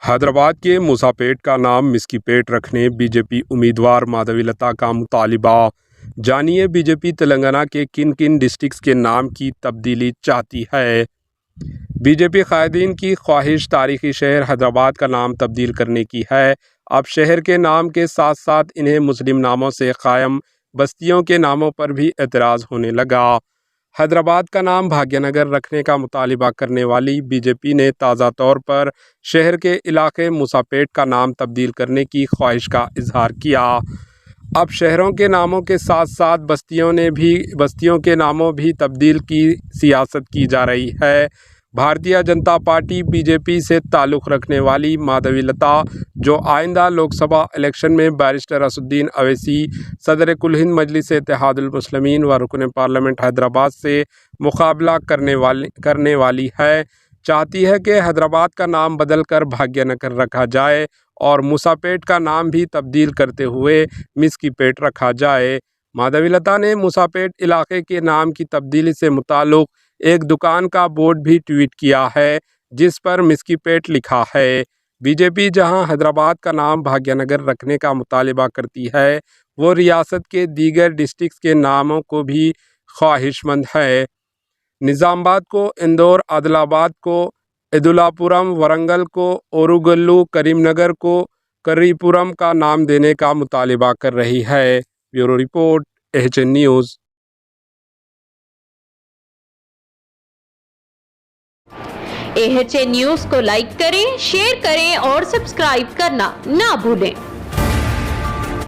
حیدرآباد کے موسیٰ پیٹ کا نام مسکی پیٹ رکھنے بی جے پی امیدوار مادھوی لتا کا مطالبہ۔ جانیے بی جے پی تلنگانہ کے کن کن ڈسٹرکٹس کے نام کی تبدیلی چاہتی ہے۔ بی جے پی قائدین کی خواہش تاریخی شہر حیدرآباد کا نام تبدیل کرنے کی ہے۔ اب شہر کے نام کے ساتھ ساتھ انہیں مسلم ناموں سے قائم بستیوں کے ناموں پر بھی اعتراض ہونے لگا۔ حیدرآباد کا نام بھاگیہ نگر رکھنے کا مطالبہ کرنے والی بی جے پی نے تازہ طور پر شہر کے علاقے موسیٰ پیٹ کا نام تبدیل کرنے کی خواہش کا اظہار کیا۔ اب شہروں کے ناموں کے ساتھ ساتھ بستیوں کے ناموں بھی تبدیل کی سیاست کی جا رہی ہے۔ Bharatiya Janata party B J پی سے تعلق رکھنے والی مادھوی لتا، جو آئندہ لوک سبھا الیکشن میں بیرسٹر اسد الدین اویسی، صدر کل ہند مجلس اتحاد المسلمین و رکن پارلیمنٹ حیدرآباد سے مقابلہ کرنے والی ہے، چاہتی ہے کہ حیدرآباد کا نام بدل کر بھاگیہ نگر رکھا جائے اور موسیٰ پیٹ کا نام بھی تبدیل کرتے ہوئے مسکی پیٹ رکھا جائے۔ مادھوی لتا نے موسیٰ پیٹ علاقے کے نام کی تبدیلی سے متعلق ایک دکان کا بورڈ بھی ٹویٹ کیا ہے، جس پر مسکی پیٹ لکھا ہے۔ بی جے پی جہاں حیدرآباد کا نام بھاگیہ نگر رکھنے کا مطالبہ کرتی ہے، وہ ریاست کے دیگر ڈسٹرکٹس کے ناموں کو بھی خواہش مند ہے۔ نظام آباد کو اندور، عادل آباد کو ادولاپورم، ورنگل کو اوروگلو، کریم نگر کو کری پورم کا نام دینے کا مطالبہ کر رہی ہے۔ Bureau report, AHN news. AHN news کو لائک کریں، شیئر کریں اور سبسکرائب کرنا نہ بھولیں۔